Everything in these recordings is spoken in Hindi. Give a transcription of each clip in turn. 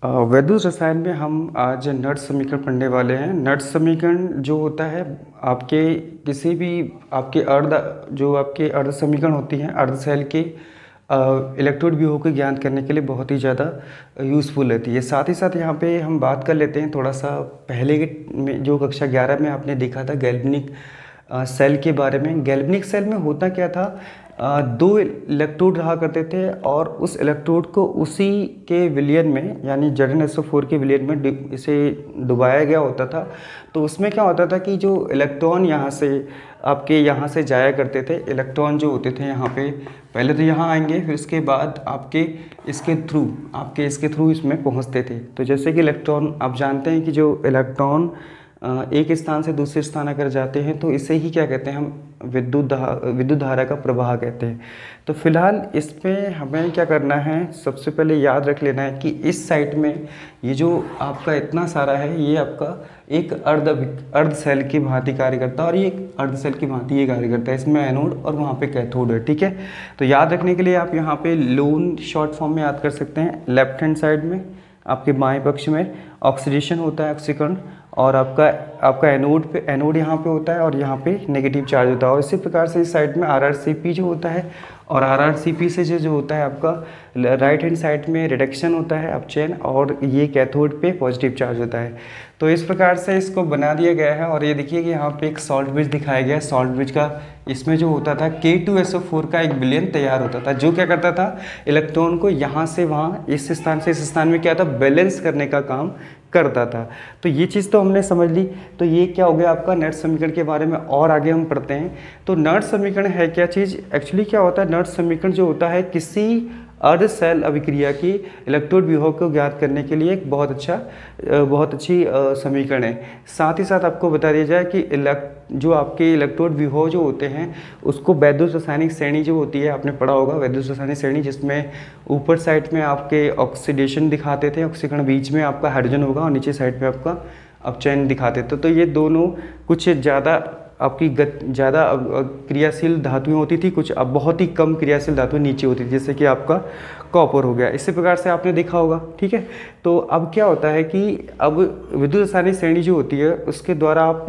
वैद्युत रसायन में हम आज नट समीकरण पढ़ने वाले हैं। नट समीकरण जो होता है आपके किसी भी आपके आपके अर्ध समीकरण होती हैं अर्ध सेल के इलेक्ट्रोड व्यूहों को ज्ञात करने के लिए बहुत ही ज़्यादा यूज़फुल रहती है। साथ ही साथ यहाँ पे हम बात कर लेते हैं थोड़ा सा पहले में जो कक्षा 11 में आपने देखा था गैल्वेनिक सेल के बारे में। गैल्वेनिक सेल में होता क्या था, दो इलेक्ट्रोड रहा करते थे और उस इलेक्ट्रोड को उसी के विलयन में यानी ZnSO4 के विलयन में इसे डुबाया गया होता था। तो उसमें क्या होता था कि जो इलेक्ट्रॉन यहाँ से जाया करते थे, इलेक्ट्रॉन जो होते थे यहाँ पे पहले तो यहाँ आएंगे, फिर उसके बाद आपके इसके थ्रू इसमें पहुँचते थे। तो जैसे कि इलेक्ट्रॉन आप जानते हैं कि जो इलेक्ट्रॉन एक स्थान से दूसरे स्थान अगर जाते हैं तो इसे ही क्या कहते हैं, हम विद्युत धारा का प्रवाह कहते हैं। तो फिलहाल इसमें हमें क्या करना है, सबसे पहले याद रख लेना है कि इस साइड में ये जो आपका इतना सारा है ये आपका एक अर्ध सेल की भांति कार्य करता है और ये एक अर्ध सेल की भांति ये कार्य करता है। इसमें एनोड और वहाँ पे कैथोड है, ठीक है। तो याद रखने के लिए आप यहाँ पे लोन शॉर्ट फॉर्म में याद कर सकते हैं। लेफ्ट हैंड साइड में आपके बाएं पक्ष में ऑक्सीडेशन होता है, ऑक्सीकरण, और आपका एनोड यहाँ पे होता है और यहाँ पे नेगेटिव चार्ज होता है। और इसी प्रकार से इस साइड में RrCp जो होता है और RrCp से जो होता है आपका राइट हैंड साइड में रिडक्शन होता है अपचयन, और ये कैथोड पे पॉजिटिव चार्ज होता है। तो इस प्रकार से इसको बना दिया गया है। और ये देखिए कि यहाँ पे एक सॉल्ट ब्रिज दिखाया गया है। सॉल्ट ब्रिज का इसमें जो होता था K2SO4 का एक विलयन तैयार होता था, जो क्या करता था, इलेक्ट्रॉन को यहाँ से वहाँ इस स्थान से इस स्थान में क्या था, बैलेंस करने का काम करता था। तो ये चीज़ तो हमने समझ ली। तो ये क्या हो गया आपका नट समीकरण के बारे में, और आगे हम पढ़ते हैं। तो नट समीकरण है क्या चीज़, एक्चुअली क्या होता है, नट समीकरण जो होता है किसी अर्ध सेल अभिक्रिया की इलेक्ट्रोड व्यूह को ज्ञात करने के लिए एक बहुत अच्छी समीकरण है। साथ ही साथ आपको बता दिया जाए कि जो आपके इलेक्ट्रोड व्यूह जो होते हैं उसको वैद्युत रासायनिक श्रेणी जो होती है, आपने पढ़ा होगा वैद्युत रासायनिक श्रेणी, जिसमें ऊपर साइड में आपके ऑक्सीडेशन दिखाते थे, ऑक्सीकरण, बीच में आपका हाइड्रोजन होगा और नीचे साइड में आपका अपचयन दिखाते थे। तो ये दोनों कुछ ज़्यादा आपकी ज़्यादा क्रियाशील धातुएं होती थी, कुछ अब बहुत ही कम क्रियाशील धातुएं नीचे होती थी, जैसे कि आपका कॉपर हो गया। इसी प्रकार से आपने देखा होगा, ठीक है। तो अब क्या होता है कि अब विद्युत रासायनिक श्रेणी जो होती है उसके द्वारा आप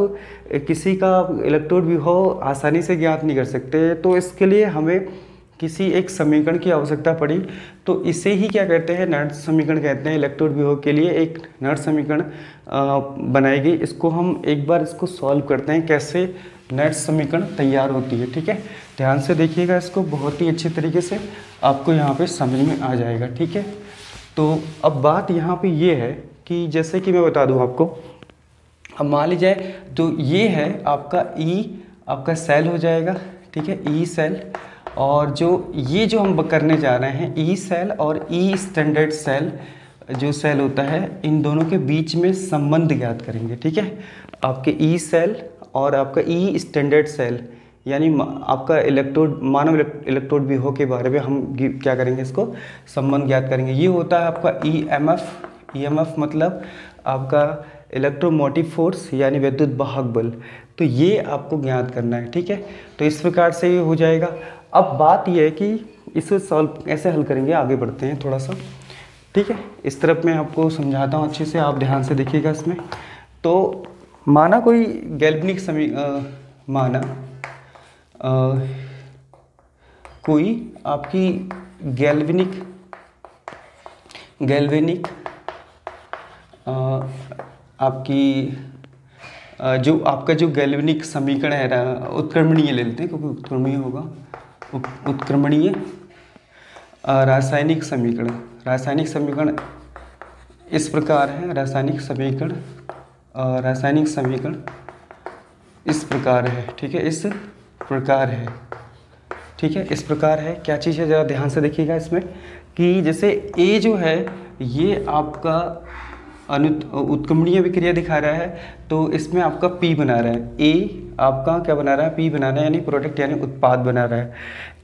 किसी का इलेक्ट्रोड व्यूह आसानी से ज्ञात नहीं कर सकते। तो इसके लिए हमें किसी एक समीकरण की आवश्यकता पड़ी। तो इसे ही क्या कहते हैं, नट समीकरण कहते हैं। इलेक्ट्रोड व्यूह के लिए एक नट समीकरण बनाई गई। इसको हम एक बार इसको सॉल्व करते हैं, कैसे नट समीकरण तैयार होती है, ठीक है। ध्यान से देखिएगा इसको, बहुत ही अच्छे तरीके से आपको यहाँ पे समझ में आ जाएगा, ठीक है। तो अब बात यहाँ पे ये है कि जैसे कि मैं बता दूँ आपको, अब मान लीजिए तो ये है आपका आपका सेल हो जाएगा, ठीक है, ई सेल। और ये जो हम करने जा रहे हैं ई सेल और ई स्टैंडर्ड सेल जो सेल होता है, इन दोनों के बीच में संबंध ज्ञात करेंगे, ठीक है। आपके ई सेल और आपका ई स्टैंडर्ड सेल यानी आपका मानव इलेक्ट्रोड व्यूह के बारे में हम क्या करेंगे, इसको संबंध ज्ञात करेंगे। ये होता है आपका EMF मतलब आपका इलेक्ट्रोमोटिव फोर्स यानी विद्युत वाहक बल। तो ये आपको ज्ञात करना है, ठीक है। तो इस प्रकार से ये हो जाएगा। अब बात यह है कि इसे सॉल्व ऐसे हल करेंगे, आगे बढ़ते हैं थोड़ा सा, ठीक है। इस तरफ मैं आपको समझाता हूँ अच्छे से, आप ध्यान से देखिएगा इसमें। तो माना कोई गैल्वेनिक कोई आपकी गैल्वेनिक आपकी जो आपका जो गैल्वेनिक समीकरण है, उत्क्रमणीय ले लेते हैं क्योंकि उत्क्रमणीय होगा, उत्क्रमणीय रासायनिक समीकरण इस प्रकार है। रासायनिक समीकरण इस प्रकार है, ठीक है, इस प्रकार है, ठीक है, इस प्रकार है। क्या चीज़ है, ज़रा ध्यान से देखिएगा इसमें कि जैसे ए जो है ये आपका उत्क्रमणीय अभिक्रिया दिखा रहा है, तो इसमें आपका P बना रहा है, ए आपका क्या बना रहा है, P बना रहा है, यानी प्रोडक्ट यानी उत्पाद बना रहा है।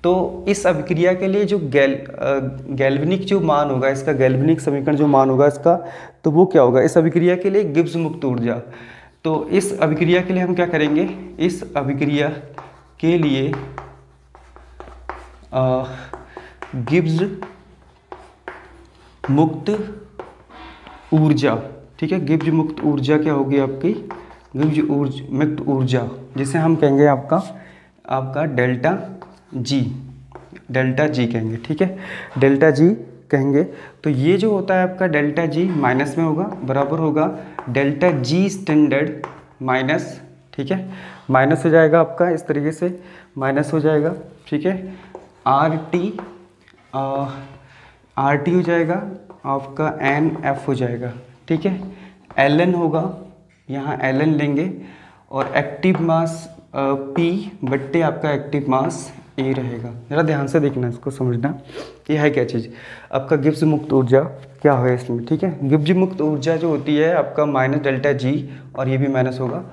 तो इस अभिक्रिया के लिए जो गैल्वेनिक जो मान होगा, इसका गैल्वेनिक समीकरण जो मान होगा इसका, तो वो क्या होगा, इस अभिक्रिया के लिए गिब्स मुक्त ऊर्जा। तो इस अभिक्रिया के लिए हम क्या करेंगे, इस अभिक्रिया के लिए गिब्स मुक्त ऊर्जा, ठीक है, गिब्स मुक्त ऊर्जा क्या होगी आपकी, गिब्स मुक्त ऊर्जा, जिसे हम कहेंगे आपका डेल्टा जी कहेंगे, ठीक है, डेल्टा जी कहेंगे। तो ये जो होता है आपका डेल्टा जी माइनस में होगा, बराबर होगा डेल्टा जी स्टैंडर्ड माइनस, ठीक है, माइनस हो जाएगा आपका इस तरीके से, माइनस हो जाएगा, ठीक है, आर टी हो जाएगा आपका एन एफ हो जाएगा, ठीक है, एल एन होगा, यहाँ एल एन लेंगे, और एक्टिव मास पी बट्टे आपका एक्टिव मास ए रहेगा। ज़रा ध्यान से देखना, इसको समझना ये है क्या चीज़, आपका गिब्स मुक्त ऊर्जा क्या है इसमें, ठीक है। गिब्स मुक्त ऊर्जा जो होती है आपका माइनस डेल्टा जी, और ये भी माइनस होगा,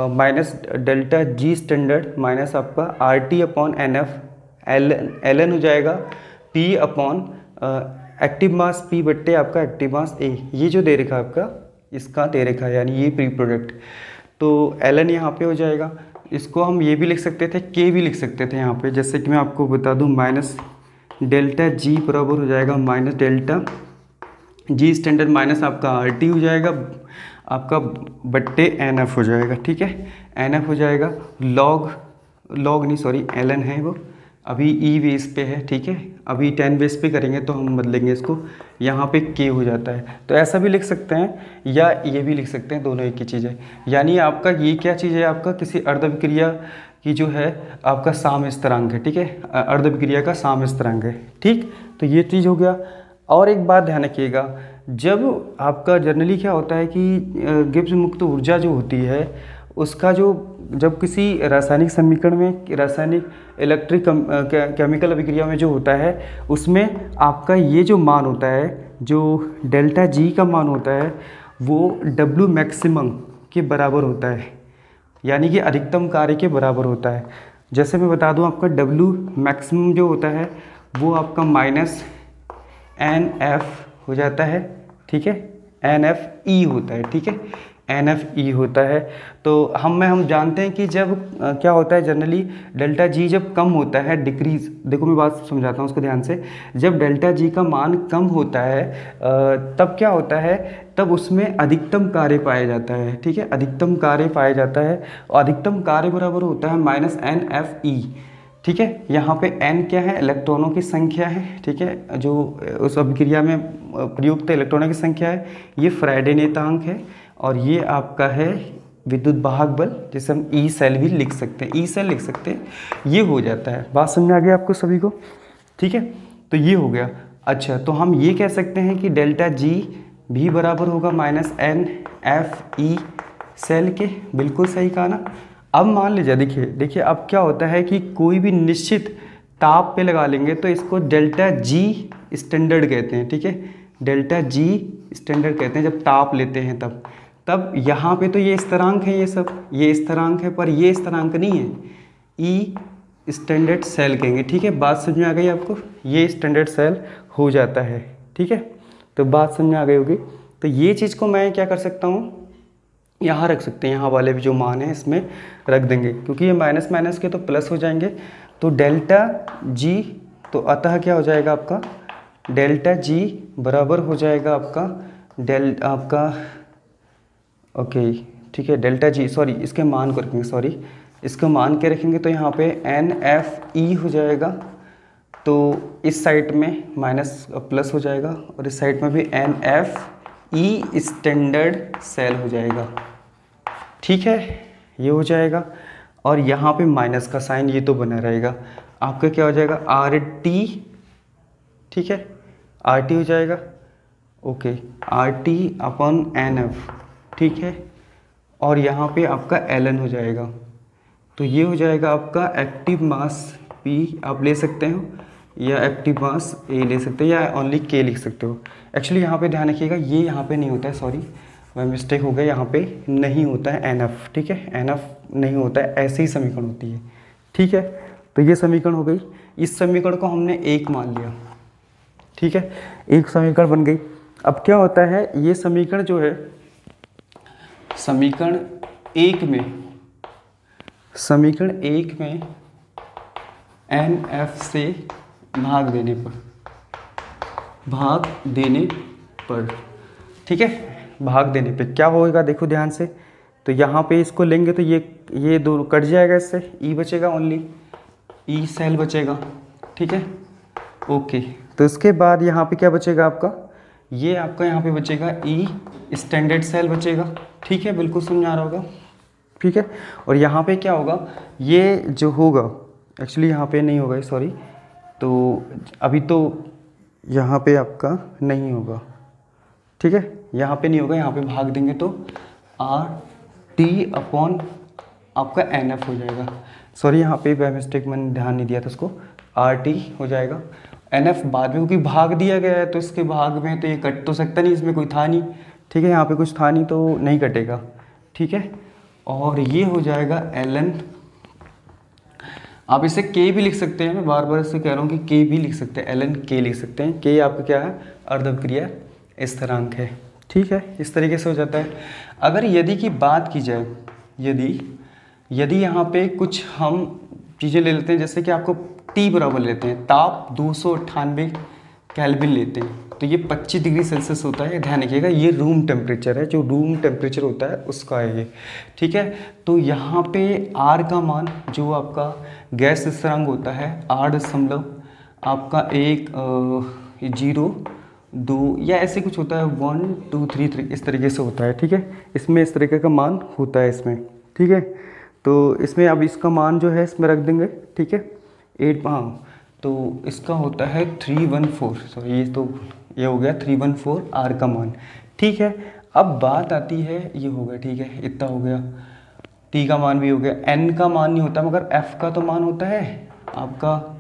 minus delta G standard minus आपका R T upon N F, L N हो जाएगा P upon active mass P बट्टे आपका एक्टिव मास ए, ये जो दे रखा है आपका, इसका दे रखा है, यानी ये प्री प्रोडक्ट, तो एल एन यहाँ पे हो जाएगा। इसको हम ये भी लिख सकते थे, के भी लिख सकते थे यहाँ पे, जैसे कि मैं आपको बता दूँ, माइनस डेल्टा जी बराबर हो जाएगा minus delta G standard minus आपका आर टी हो जाएगा आपका बट्टे एन एफ हो जाएगा, ठीक है, एन एफ हो जाएगा, लॉग नहीं सॉरी एल एन है वो, अभी ई बेस पे है, ठीक है, अभी 10 बेस पे करेंगे तो हम बदलेंगे इसको, यहाँ पे के हो जाता है, तो ऐसा भी लिख सकते हैं या ये भी लिख सकते हैं, दोनों एक ही चीज़ है। यानी आपका ये क्या चीज़ है, आपका किसी अर्धविक्रिया की जो है आपका साम स्थिरांक है, ठीक है, अर्धविक्रिया का साम स्थिरांक है, ठीक, तो ये चीज़ हो गया। और एक बात ध्यान रखिएगा, जब आपका जनरली क्या होता है कि गिब्स मुक्त ऊर्जा जो होती है उसका जो, जब किसी रासायनिक समीकरण में, रासायनिक इलेक्ट्रिक केमिकल अभिक्रिया में जो होता है, उसमें आपका ये जो मान होता है, जो डेल्टा जी का मान होता है, वो डब्ल्यू मैक्सिमम के बराबर होता है, यानी कि अधिकतम कार्य के बराबर होता है। जैसे मैं बता दूं, आपका डब्ल्यू मैक्सिमम जो होता है वो आपका माइनस एन एफ हो जाता है, ठीक है, एन एफ ई होता है, ठीक है, एन एफ ई होता है। तो हम जानते हैं कि जब क्या होता है, जनरली डेल्टा जी जब कम होता है, डिक्रीज, देखो मैं बात समझाता हूँ उसको ध्यान से, जब डेल्टा जी का मान कम होता है तब क्या होता है, तब उसमें अधिकतम कार्य पाया जाता है, ठीक है, अधिकतम कार्य पाया जाता है, और अधिकतम कार्य बराबर होता है माइनस एन एफ ई, ठीक है। यहाँ पे n क्या है, इलेक्ट्रॉनों की संख्या है, ठीक है, जो उस अभिक्रिया में प्रयुक्त इलेक्ट्रॉनों की संख्या है, ये फ्राइडे नियतांक है, और ये आपका है विद्युत वाहक बल, जिसे हम ई सेल भी लिख सकते हैं, ई सेल लिख सकते हैं, ये हो जाता है। बात समझ आ गई आपको सभी को, ठीक है, तो ये हो गया। अच्छा, तो हम ये कह सकते हैं कि डेल्टा जी भी बराबर होगा minus N F E cell के, बिल्कुल सही कहा ना। अब मान लीजिए, देखिए अब क्या होता है कि कोई भी निश्चित ताप पे लगा लेंगे तो इसको डेल्टा जी स्टैंडर्ड कहते हैं, ठीक है, डेल्टा जी स्टैंडर्ड कहते हैं जब ताप लेते हैं तब यहाँ पे तो ये स्थिरांक है, ये सब ये स्थिरांक है, पर ये स्थिरांक नहीं है, ई स्टैंडर्ड सेल कहेंगे, ठीक है। बात समझ में आ गई आपको, ये स्टैंडर्ड सेल हो जाता है, ठीक है, तो बात समझ में आ गई होगी। तो ये चीज़ को मैं क्या कर सकता हूँ, यहाँ रख सकते हैं, यहाँ वाले भी जो मान है इसमें रख देंगे, क्योंकि ये माइनस माइनस के तो प्लस हो जाएंगे, तो डेल्टा जी, तो अतः क्या हो जाएगा आपका, डेल्टा जी बराबर हो जाएगा आपका ओके, ठीक है, डेल्टा जी, सॉरी इसके मान को रखेंगे, सॉरी इसका मान के रखेंगे, तो यहाँ पे एन एफ ई हो जाएगा, तो इस साइड में माइनस प्लस हो जाएगा, और इस साइड में भी N F E standard cell हो जाएगा, ठीक है, ये हो जाएगा। और यहाँ पे माइनस का साइन ये तो बना रहेगा, आपका क्या हो जाएगा, आर टी, ठीक है, आर टी हो जाएगा, okay, R T upon N F, ठीक है, और यहाँ पे आपका एल एन हो जाएगा, तो ये हो जाएगा आपका एक्टिव मास पी आप ले सकते हो, या एक्टिव मास ए ले सकते हो, या ओनली के लिख सकते हो। एक्चुअली यहाँ पे ध्यान रखिएगा, ये यहाँ पे नहीं होता है, सॉरी मिस्टेक हो गया, यहाँ पे नहीं होता है एन एफ, ठीक है, एन एफ नहीं होता है, ऐसे ही समीकरण होती है, ठीक है। तो ये समीकरण हो गई, इस समीकरण को हमने एक मान लिया, ठीक है, एक समीकरण बन गई। अब क्या होता है, ये समीकरण जो है, समीकरण एक में एन एफ से भाग देने पर, ठीक है। भाग देने पे क्या होगा देखो ध्यान से, तो यहाँ पे इसको लेंगे तो ये दो कट जाएगा, इससे ई बचेगा, ओनली ई सेल बचेगा, ठीक है। ओके, तो इसके बाद यहाँ पे क्या बचेगा आपका, ये आपका यहाँ पे बचेगा ई स्टैंडर्ड सेल बचेगा, ठीक है, बिल्कुल समझ आ रहा होगा, ठीक है। और यहाँ पे क्या होगा, ये जो होगा एक्चुअली यहाँ पे नहीं होगा, सॉरी, तो अभी तो यहाँ पे आपका नहीं होगा, ठीक है, यहाँ पे नहीं होगा, यहाँ पे भाग देंगे तो आर टी अपॉन आपका एन एफ हो जाएगा, सॉरी यहाँ पे बाय मिस्टेक मैंने ध्यान नहीं दिया था उसको, आर टी हो जाएगा, एन एफ बाद में, क्योंकि भाग दिया गया है तो इसके भाग में तो ये कट तो सकता नहीं, इसमें कोई था नहीं, ठीक है, यहाँ पे कुछ था नहीं तो नहीं कटेगा, ठीक है। और ये हो जाएगा एल एन, आप इसे के भी लिख सकते हैं, मैं बार बार इससे कह रहा हूँ कि के भी लिख सकते हैं, एल एन के लिख सकते हैं, के आपका क्या है, अर्धक्रिया स्थिरांक है, ठीक है, इस तरीके से हो जाता है। अगर यदि की बात की जाए, यदि यहाँ पे कुछ हम चीज़ें ले लेते हैं, जैसे कि आपको टी बराबर लेते हैं, ताप 298 केल्विन लेते हैं, तो ये 25 डिग्री सेल्सियस होता है, ध्यान रखिएगा, ये रूम टेम्परेचर है, जो रूम टेम्परेचर होता है उसका है ये, ठीक है। तो यहाँ पे आर का मान जो आपका गैस स्थिरांक होता है 8 आपका 1.02 या ऐसे कुछ होता है, 1 2 3 3 इस तरीके से होता है, ठीक है, इसमें इस तरीके का मान होता है इसमें, ठीक है। तो इसमें अब इसका मान जो है इसमें रख देंगे, ठीक है, 8, हाँ, तो इसका होता है 314, सॉरी ये हो गया 314 आर का मान, ठीक है। अब बात आती है, ये हो गया, ठीक है, इतना हो गया, टी का मान भी हो गया, एन का मान नहीं होता मगर एफ का तो मान होता है आपका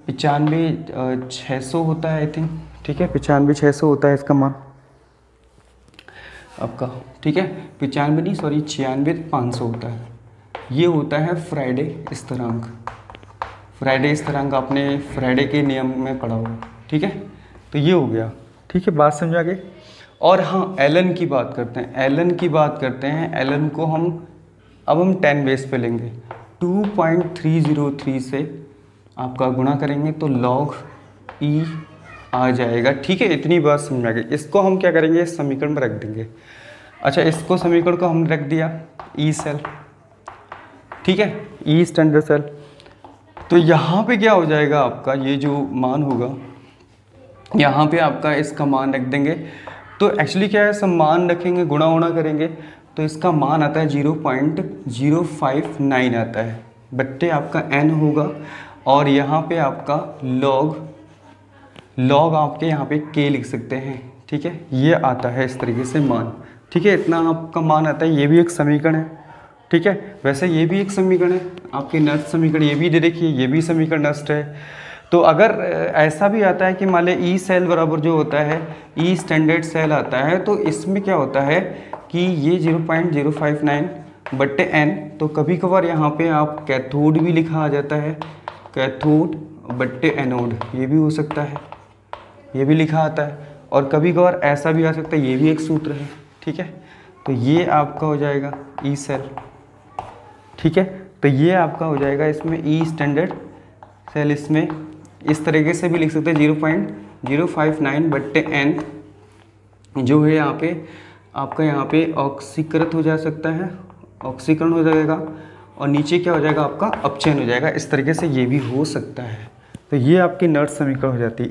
95,600 होता है आई थिंक, ठीक है, 95,600 होता है इसका मान आपका, ठीक है, 95 नहीं सॉरी 96,500 होता है, ये होता है फ्राइडे स्थिरांक, फ्राइडे स्थिरांक आपने फ्राइडे के नियम में पढ़ा होगा, ठीक है। तो ये हो गया, ठीक है, बात समझ आ गई। और हाँ, एलन की बात करते हैं, एलन को हम 10 बेस पे लेंगे, 2.303 से आपका गुणा करेंगे तो लॉग ई आ जाएगा, ठीक है, इतनी बात समझ आ गई। इसको हम क्या करेंगे, इस समीकरण में रख देंगे, अच्छा इसको समीकरण को हमने रख दिया ई सेल, ठीक है, ई स्टैंडर्ड सेल। तो यहाँ पे क्या हो जाएगा आपका, ये जो मान होगा यहाँ पे आपका इसका मान रख देंगे, तो एक्चुअली क्या है, सब मान रखेंगे, गुणा वुणा करेंगे तो इसका मान आता है 0.059 आता है, बट्टे आपका एन होगा, और यहाँ पे आपका लॉग आपके यहाँ पे के लिख सकते हैं, ठीक है, ये आता है इस तरीके से मान, ठीक है, इतना आपका मान आता है। ये भी एक समीकरण है, ठीक है, वैसे ये भी एक समीकरण है, आपके नष्ट समीकरण ये भी दे रखिए, ये भी समीकरण नष्ट है। तो अगर ऐसा भी आता है कि मान लें ई सेल बराबर जो होता है ई स्टैंडर्ड सेल आता है, तो इसमें क्या होता है कि ये 0.059 बट्टे एन, तो कभी कभार यहाँ पे आप कैथोड भी लिखा आ जाता है, कैथोड बट्टे एनोड, ये भी हो सकता है, ये भी लिखा आता है, और कभी कभार ऐसा भी आ सकता है, ये भी एक सूत्र है, ठीक है। तो ये आपका हो जाएगा ई सेल, ठीक है, तो ये आपका हो जाएगा इसमें ई स्टैंडर्ड सेल, इसमें इस तरीके से भी लिख सकते हैं 0.059 बट्टे एन, जो है यहाँ पे आपका यहाँ पे ऑक्सीकृत हो जा सकता है, ऑक्सीकरण हो जाएगा, और नीचे क्या हो जाएगा आपका अपचयन हो जाएगा, इस तरीके से ये भी हो सकता है। तो ये आपकी नर्स समीकरण हो जाती है।